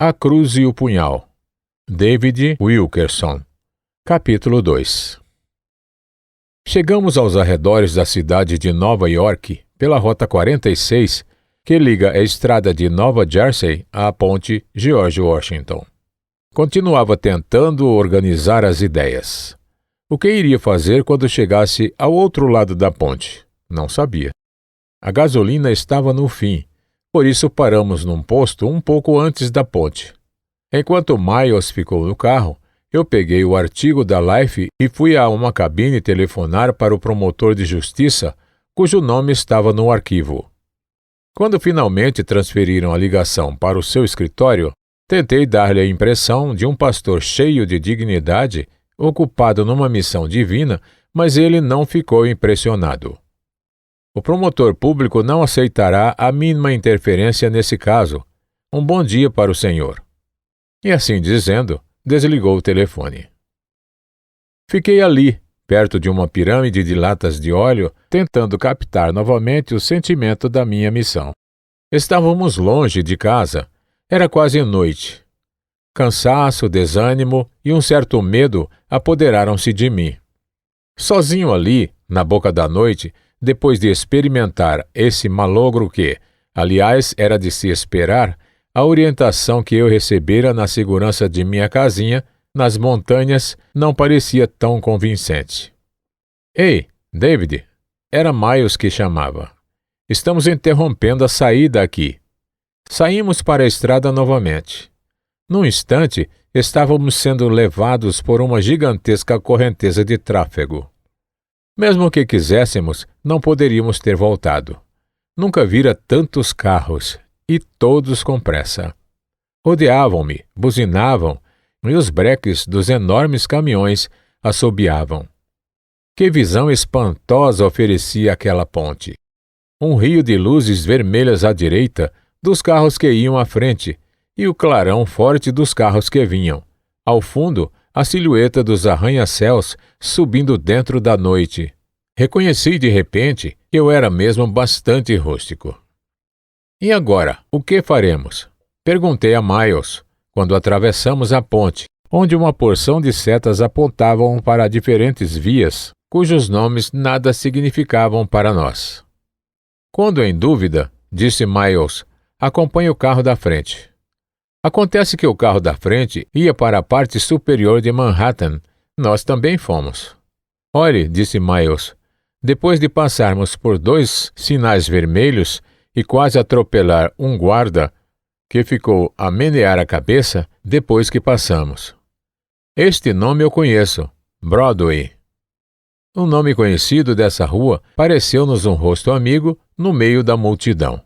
A Cruz e o Punhal, David Wilkerson. Capítulo 2. Chegamos aos arredores da cidade de Nova York pela Rota 46, que liga a estrada de Nova Jersey à ponte George Washington. Continuava tentando organizar as ideias. O que iria fazer quando chegasse ao outro lado da ponte? Não sabia. A gasolina estava no fim, por isso paramos num posto um pouco antes da ponte. Enquanto Miles ficou no carro, eu peguei o artigo da Life e fui a uma cabine telefonar para o promotor de justiça, cujo nome estava no arquivo. Quando finalmente transferiram a ligação para o seu escritório, tentei dar-lhe a impressão de um pastor cheio de dignidade, ocupado numa missão divina, mas ele não ficou impressionado. O promotor público não aceitará a mínima interferência nesse caso. Um bom dia para o senhor. E assim dizendo, desligou o telefone. Fiquei ali, perto de uma pirâmide de latas de óleo, tentando captar novamente o sentimento da minha missão. Estávamos longe de casa. Era quase noite. Cansaço, desânimo e um certo medo apoderaram-se de mim. Sozinho ali, na boca da noite, depois de experimentar esse malogro que, aliás, era de se esperar, a orientação que eu recebera na segurança de minha casinha, nas montanhas, não parecia tão convincente. Ei, David! Era Miles que chamava. Estamos interrompendo a saída aqui. Saímos para a estrada novamente. Num instante, estávamos sendo levados por uma gigantesca correnteza de tráfego. Mesmo que quiséssemos, não poderíamos ter voltado. Nunca vira tantos carros, e todos com pressa. Rodeavam-me, buzinavam, e os breques dos enormes caminhões assobiavam. Que visão espantosa oferecia aquela ponte! Um rio de luzes vermelhas à direita, dos carros que iam à frente, e o clarão forte dos carros que vinham. Ao fundo, a silhueta dos arranha-céus subindo dentro da noite. Reconheci de repente que eu era mesmo bastante rústico. E agora, o que faremos? Perguntei a Miles, quando atravessamos a ponte, onde uma porção de setas apontavam para diferentes vias, cujos nomes nada significavam para nós. Quando em dúvida, disse Miles, acompanhe o carro da frente. Acontece que o carro da frente ia para a parte superior de Manhattan. Nós também fomos. Olhe, disse Miles, depois de passarmos por 2 sinais vermelhos e quase atropelar um guarda, que ficou a menear a cabeça depois que passamos. Este nome eu conheço, Broadway. O nome conhecido dessa rua pareceu-nos um rosto amigo no meio da multidão.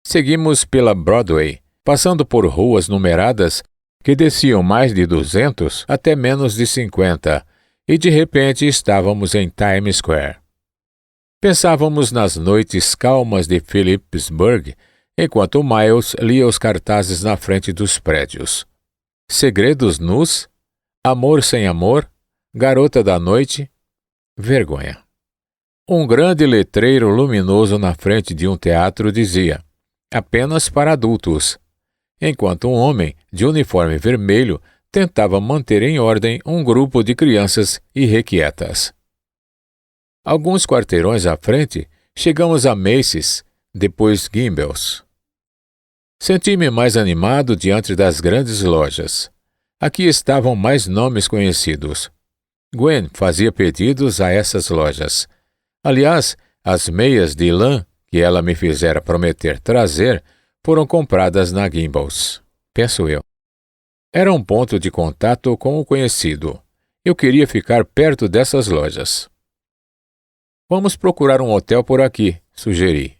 Seguimos pela Broadway, passando por ruas numeradas que desciam mais de 200 até menos de 50, e de repente estávamos em Times Square. Pensávamos nas noites calmas de Phillipsburg, enquanto Miles lia os cartazes na frente dos prédios. Segredos nus? Amor sem amor? Garota da noite? Vergonha. Um grande letreiro luminoso na frente de um teatro dizia: apenas para adultos, enquanto um homem de uniforme vermelho tentava manter em ordem um grupo de crianças irrequietas. Alguns quarteirões à frente, chegamos a Macy's, depois Gimbel's. Senti-me mais animado diante das grandes lojas. Aqui estavam mais nomes conhecidos. Gwen fazia pedidos a essas lojas. Aliás, as meias de lã que ela me fizera prometer trazer foram compradas na Gimbel's, penso eu. Era um ponto de contato com o conhecido. Eu queria ficar perto dessas lojas. Vamos procurar um hotel por aqui, sugeri.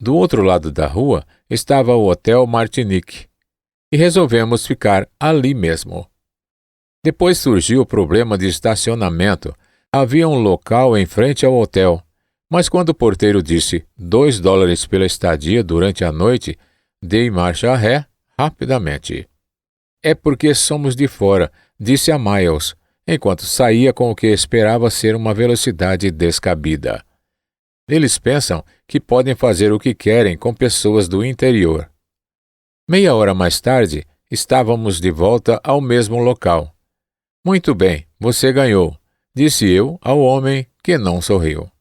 Do outro lado da rua estava o Hotel Martinique, e resolvemos ficar ali mesmo. Depois surgiu o problema de estacionamento. Havia um local em frente ao hotel, mas quando o porteiro disse $2 pela estadia durante a noite, dei marcha ré rapidamente. É porque somos de fora, disse a Miles, enquanto saía com o que esperava ser uma velocidade descabida. Eles pensam que podem fazer o que querem com pessoas do interior. Meia hora mais tarde, estávamos de volta ao mesmo local. Muito bem, você ganhou, disse eu ao homem que não sorriu.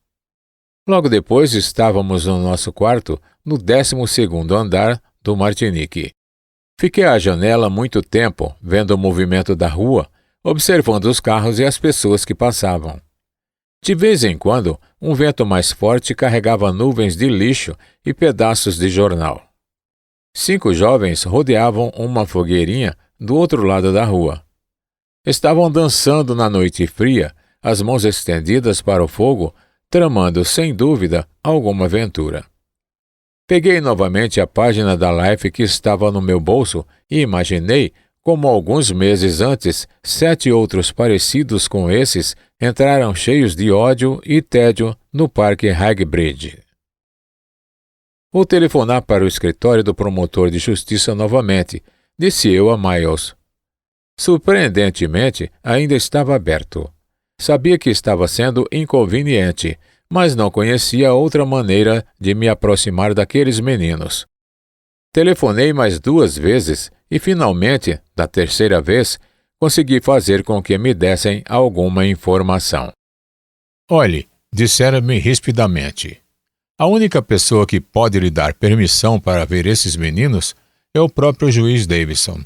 Logo depois estávamos no nosso quarto, no 12º andar do Martinique. Fiquei à janela muito tempo, vendo o movimento da rua, observando os carros e as pessoas que passavam. De vez em quando, um vento mais forte carregava nuvens de lixo e pedaços de jornal. 5 jovens rodeavam uma fogueirinha do outro lado da rua. Estavam dançando na noite fria, as mãos estendidas para o fogo, tramando, sem dúvida, alguma aventura. Peguei novamente a página da Life que estava no meu bolso e imaginei como alguns meses antes 7 outros parecidos com esses entraram cheios de ódio e tédio no Parque Highbridge. Vou telefonar para o escritório do promotor de justiça novamente, disse eu a Miles. Surpreendentemente, ainda estava aberto. Sabia que estava sendo inconveniente, mas não conhecia outra maneira de me aproximar daqueles meninos. Telefonei mais 2 vezes e, finalmente, da terceira vez, consegui fazer com que me dessem alguma informação. Olhe, disseram-me rispidamente. A única pessoa que pode lhe dar permissão para ver esses meninos é o próprio juiz Davidson.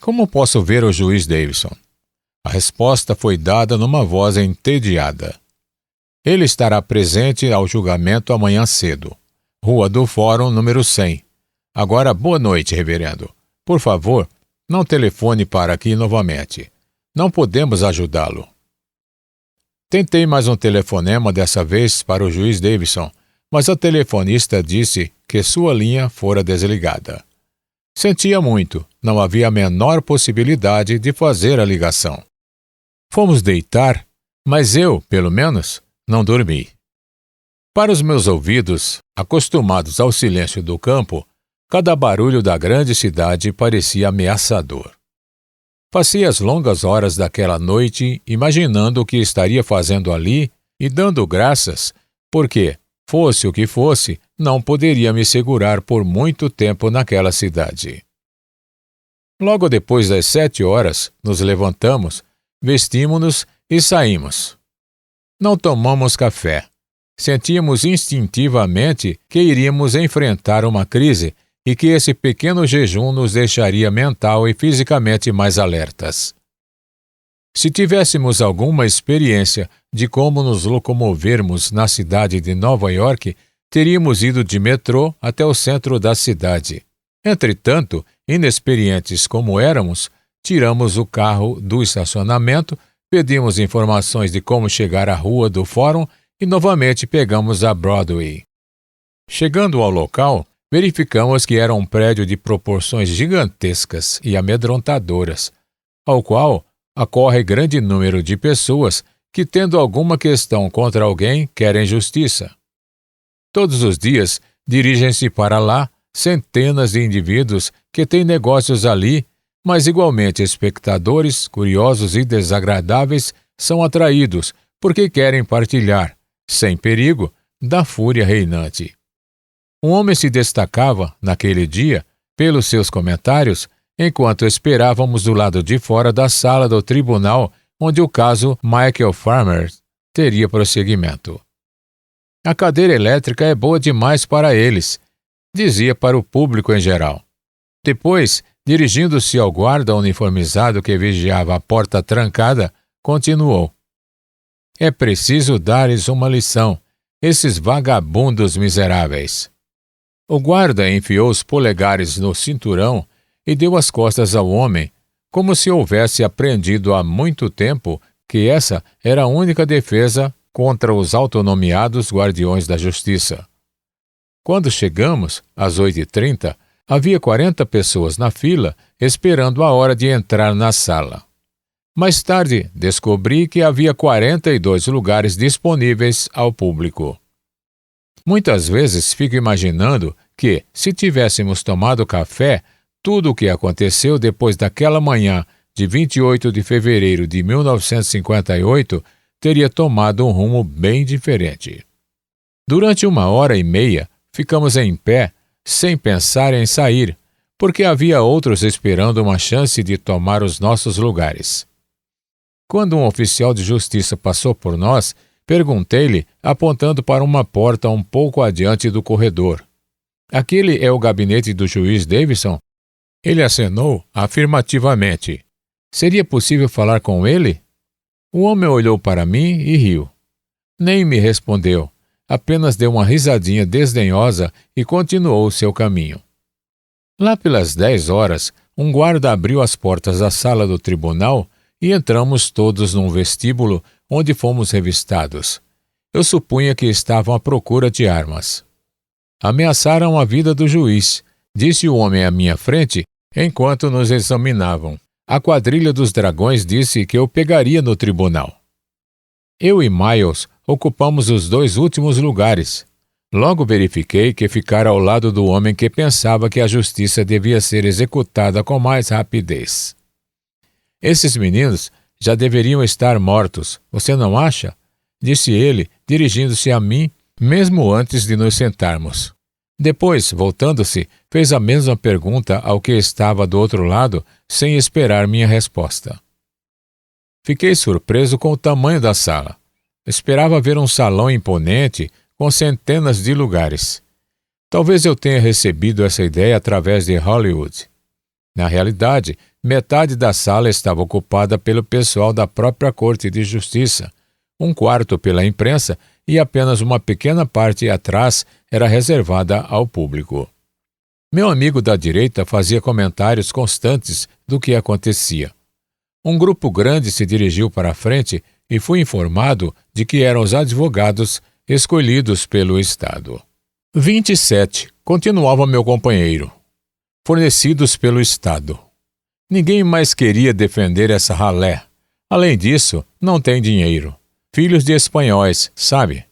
Como posso ver o juiz Davidson? A resposta foi dada numa voz entediada. Ele estará presente ao julgamento amanhã cedo. Rua do Fórum, número 100. Agora, boa noite, reverendo. Por favor, não telefone para aqui novamente. Não podemos ajudá-lo. Tentei mais um telefonema dessa vez para o juiz Davidson, mas a telefonista disse que sua linha fora desligada. Sentia muito, não havia a menor possibilidade de fazer a ligação. Fomos deitar, mas eu, pelo menos, não dormi. Para os meus ouvidos, acostumados ao silêncio do campo, cada barulho da grande cidade parecia ameaçador. Passei as longas horas daquela noite imaginando o que estaria fazendo ali e dando graças, porque, fosse o que fosse, não poderia me segurar por muito tempo naquela cidade. Logo depois das 7 horas, nos levantamos, vestimos-nos e saímos. Não tomamos café. Sentíamos instintivamente que iríamos enfrentar uma crise e que esse pequeno jejum nos deixaria mental e fisicamente mais alertas. Se tivéssemos alguma experiência de como nos locomovermos na cidade de Nova York, teríamos ido de metrô até o centro da cidade. Entretanto, inexperientes como éramos, tiramos o carro do estacionamento, pedimos informações de como chegar à Rua do Fórum e novamente pegamos a Broadway. Chegando ao local, verificamos que era um prédio de proporções gigantescas e amedrontadoras, ao qual acorre grande número de pessoas que, tendo alguma questão contra alguém, querem justiça. Todos os dias dirigem-se para lá centenas de indivíduos que têm negócios ali, mas igualmente espectadores, curiosos e desagradáveis são atraídos porque querem partilhar, sem perigo, da fúria reinante. Um homem se destacava, naquele dia, pelos seus comentários, enquanto esperávamos do lado de fora da sala do tribunal onde o caso Michael Farmer teria prosseguimento. A cadeira elétrica é boa demais para eles, dizia para o público em geral. Depois, dirigindo-se ao guarda uniformizado que vigiava a porta trancada, continuou. É preciso dar-lhes uma lição, esses vagabundos miseráveis. O guarda enfiou os polegares no cinturão e deu as costas ao homem, como se houvesse aprendido há muito tempo que essa era a única defesa contra os autonomeados guardiões da justiça. Quando chegamos, às 8h30, havia 40 pessoas na fila esperando a hora de entrar na sala. Mais tarde, descobri que havia 42 lugares disponíveis ao público. Muitas vezes fico imaginando que, se tivéssemos tomado café, tudo o que aconteceu depois daquela manhã de 28 de fevereiro de 1958 teria tomado um rumo bem diferente. Durante 1h30, ficamos em pé, sem pensar em sair, porque havia outros esperando uma chance de tomar os nossos lugares. Quando um oficial de justiça passou por nós, perguntei-lhe, apontando para uma porta um pouco adiante do corredor: "Aquele é o gabinete do juiz Davidson?" Ele acenou afirmativamente. Seria possível falar com ele? O homem olhou para mim e riu. Nem me respondeu, apenas deu uma risadinha desdenhosa e continuou seu caminho. Lá pelas 10 horas, um guarda abriu as portas da sala do tribunal e entramos todos num vestíbulo onde fomos revistados. Eu supunha que estavam à procura de armas. Ameaçaram a vida do juiz, disse o homem à minha frente enquanto nos examinavam. A quadrilha dos dragões disse que eu pegaria no tribunal. Eu e Miles ocupamos os 2 últimos lugares. Logo verifiquei que ficara ao lado do homem que pensava que a justiça devia ser executada com mais rapidez. Esses meninos já deveriam estar mortos, você não acha? Disse ele, dirigindo-se a mim, mesmo antes de nos sentarmos. Depois, voltando-se, fez a mesma pergunta ao que estava do outro lado, sem esperar minha resposta. Fiquei surpreso com o tamanho da sala. Esperava ver um salão imponente, com centenas de lugares. Talvez eu tenha recebido essa ideia através de Hollywood. Na realidade, metade da sala estava ocupada pelo pessoal da própria Corte de Justiça, um quarto pela imprensa e apenas uma pequena parte atrás era reservada ao público. Meu amigo da direita fazia comentários constantes do que acontecia. Um grupo grande se dirigiu para a frente e fui informado de que eram os advogados escolhidos pelo Estado. 27, continuava meu companheiro. Fornecidos pelo Estado. Ninguém mais queria defender essa ralé. Além disso, não tem dinheiro. Filhos de espanhóis, sabe?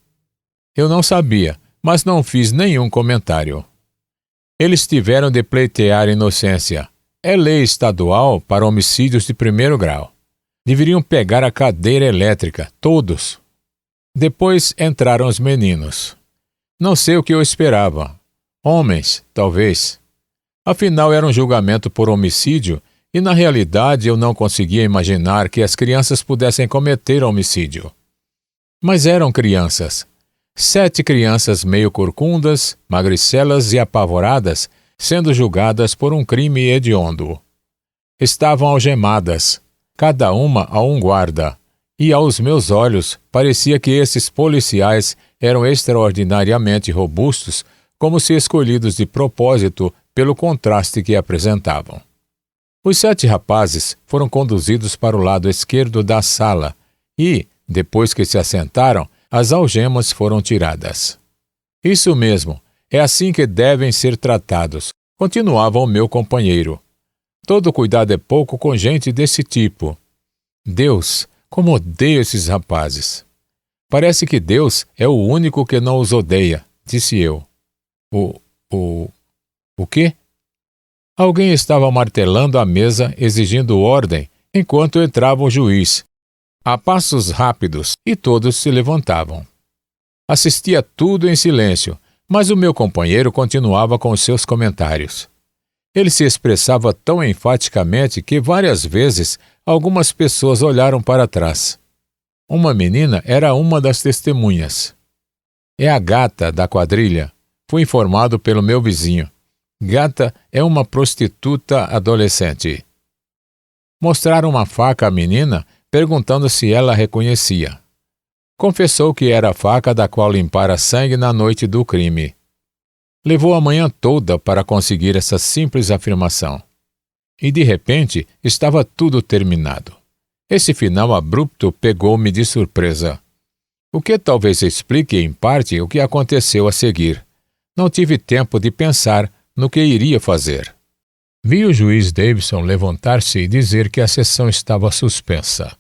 Eu não sabia, mas não fiz nenhum comentário. Eles tiveram de pleitear inocência. É lei estadual para homicídios de 1º grau. Deveriam pegar a cadeira elétrica, todos. Depois entraram os meninos. Não sei o que eu esperava. Homens, talvez. Afinal, era um julgamento por homicídio e, na realidade, eu não conseguia imaginar que as crianças pudessem cometer homicídio. Mas eram crianças. 7 crianças meio corcundas, magricelas e apavoradas, sendo julgadas por um crime hediondo. Estavam algemadas, cada uma a um guarda, e aos meus olhos parecia que esses policiais eram extraordinariamente robustos, como se escolhidos de propósito pelo contraste que apresentavam. Os 7 rapazes foram conduzidos para o lado esquerdo da sala e, depois que se assentaram, as algemas foram tiradas. Isso mesmo, é assim que devem ser tratados, continuava o meu companheiro. Todo cuidado é pouco com gente desse tipo. Deus, como odeio esses rapazes. Parece que Deus é o único que não os odeia, disse eu. O quê? Alguém estava martelando a mesa, exigindo ordem, enquanto entrava o juiz, a passos rápidos, e todos se levantavam. Assistia tudo em silêncio, mas o meu companheiro continuava com os seus comentários. Ele se expressava tão enfaticamente que várias vezes algumas pessoas olharam para trás. Uma menina era uma das testemunhas. É a gata da quadrilha, fui informado pelo meu vizinho. Gata é uma prostituta adolescente. Mostraram uma faca à menina, perguntando se ela a reconhecia. Confessou que era a faca da qual limpara sangue na noite do crime. Levou a manhã toda para conseguir essa simples afirmação. E de repente estava tudo terminado. Esse final abrupto pegou-me de surpresa. O que talvez explique em parte o que aconteceu a seguir. Não tive tempo de pensar no que iria fazer. Vi o juiz Davidson levantar-se e dizer que a sessão estava suspensa.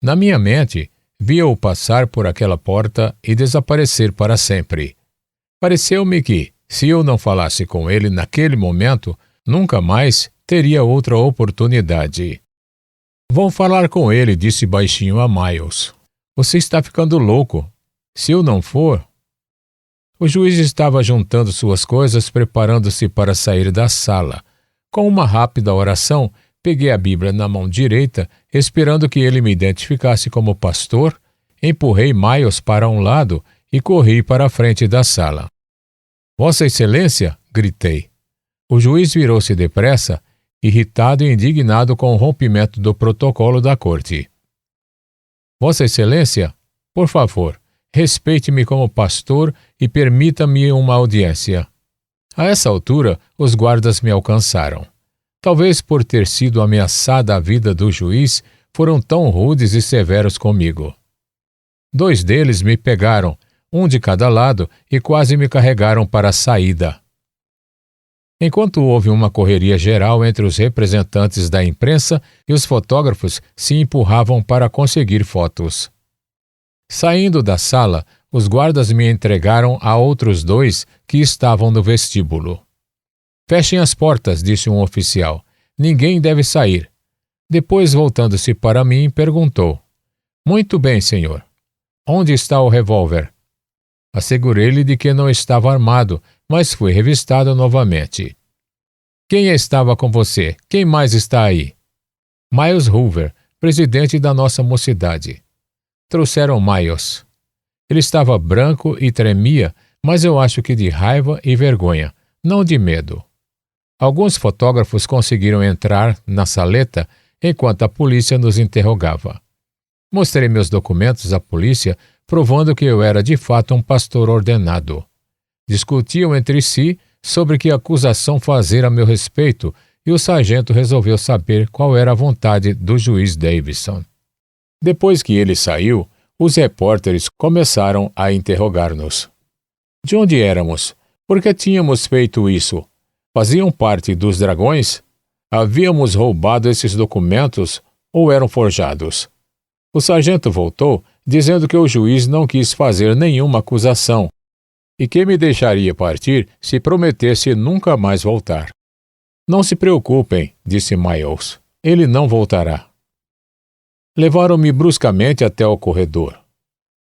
Na minha mente, via-o passar por aquela porta e desaparecer para sempre. Pareceu-me que, se eu não falasse com ele naquele momento, nunca mais teria outra oportunidade. Vou falar com ele, disse baixinho a Miles. Você está ficando louco. Se eu não for... O juiz estava juntando suas coisas, preparando-se para sair da sala, Com uma rápida oração, peguei a Bíblia na mão direita, esperando que ele me identificasse como pastor, empurrei Miles para um lado e corri para a frente da sala. Vossa Excelência, gritei. O juiz virou-se depressa, irritado e indignado com o rompimento do protocolo da corte. Vossa Excelência, por favor, respeite-me como pastor e permita-me uma audiência. A essa altura, os guardas me alcançaram. Talvez por ter sido ameaçada a vida do juiz, foram tão rudes e severos comigo. 2 deles me pegaram, um de cada lado, e quase me carregaram para a saída. Enquanto houve uma correria geral entre os representantes da imprensa e os fotógrafos se empurravam para conseguir fotos. Saindo da sala, os guardas me entregaram a outros 2 que estavam no vestíbulo. Fechem as portas, disse um oficial. Ninguém deve sair. Depois, voltando-se para mim, perguntou. Muito bem, senhor. Onde está o revólver? Assegurei-lhe de que não estava armado, mas fui revistado novamente. Quem estava com você? Quem mais está aí? Miles Hoover, presidente da nossa mocidade. Trouxeram Miles. Ele estava branco e tremia, mas eu acho que de raiva e vergonha, não de medo. Alguns fotógrafos conseguiram entrar na saleta enquanto a polícia nos interrogava. Mostrei meus documentos à polícia, provando que eu era de fato um pastor ordenado. Discutiam entre si sobre que acusação fazer a meu respeito e o sargento resolveu saber qual era a vontade do juiz Davidson. Depois que ele saiu, os repórteres começaram a interrogar-nos. De onde éramos? Por que tínhamos feito isso? Faziam parte dos dragões? Havíamos roubado esses documentos ou eram forjados? O sargento voltou, dizendo que o juiz não quis fazer nenhuma acusação e que me deixaria partir se prometesse nunca mais voltar. Não se preocupem, disse Miles. Ele não voltará. Levaram-me bruscamente até o corredor.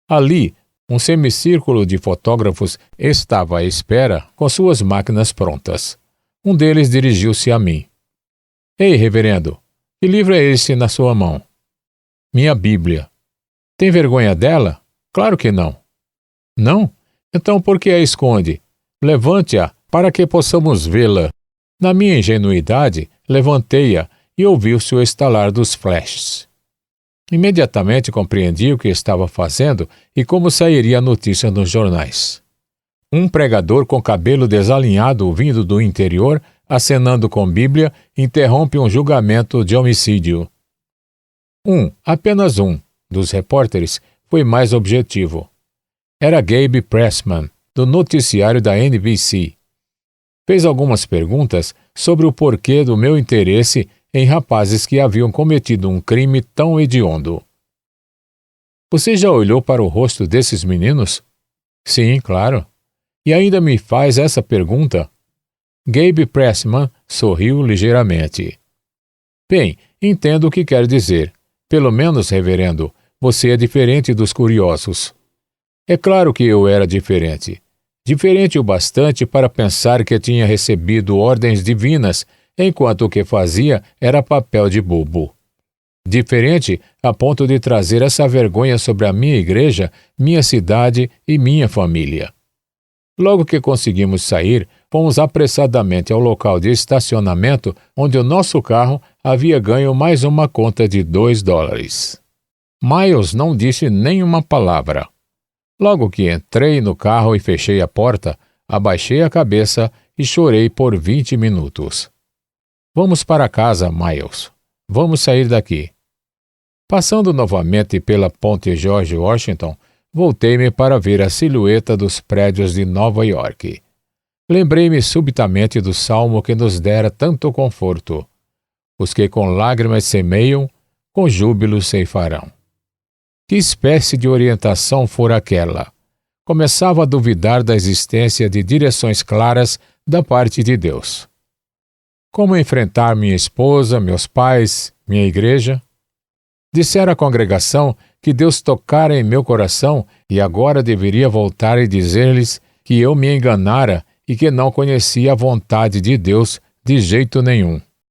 Ali, um semicírculo de fotógrafos estava à espera com suas máquinas prontas. Um deles dirigiu-se a mim. Ei, reverendo, que livro é esse na sua mão? Minha Bíblia. Tem vergonha dela? Claro que não. Não? Então por que a esconde? Levante-a para que possamos vê-la. Na minha ingenuidade, levantei-a e ouviu-se o estalar dos flashes. Imediatamente compreendi o que estava fazendo e como sairia a notícia nos jornais. Um pregador com cabelo desalinhado vindo do interior, acenando com Bíblia, interrompe um julgamento de homicídio. Apenas um, dos repórteres foi mais objetivo. Era Gabe Pressman, do noticiário da NBC. Fez algumas perguntas sobre o porquê do meu interesse em rapazes que haviam cometido um crime tão hediondo. Você já olhou para o rosto desses meninos? Sim, claro. E ainda me faz essa pergunta? Gabe Pressman sorriu ligeiramente. Bem, entendo o que quer dizer. Pelo menos, reverendo, você é diferente dos curiosos. É claro que eu era diferente. Diferente o bastante para pensar que tinha recebido ordens divinas, enquanto o que fazia era papel de bobo. Diferente a ponto de trazer essa vergonha sobre a minha igreja, minha cidade e minha família. Logo que conseguimos sair, fomos apressadamente ao local de estacionamento onde o nosso carro havia ganho mais uma conta de $2. Miles não disse nenhuma palavra. Logo que entrei no carro e fechei a porta, abaixei a cabeça e chorei por 20 minutos. Vamos para casa, Miles. Vamos sair daqui. Passando novamente pela ponte George Washington, voltei-me para ver a silhueta dos prédios de Nova York. Lembrei-me subitamente do salmo que nos dera tanto conforto. Os que com lágrimas semeiam, com júbilo ceifarão. Que espécie de orientação fora aquela? Começava a duvidar da existência de direções claras da parte de Deus. Como enfrentar minha esposa, meus pais, minha igreja? Dissera à congregação que Deus tocara em meu coração e agora deveria voltar e dizer-lhes que eu me enganara e que não conhecia a vontade de Deus De jeito nenhum.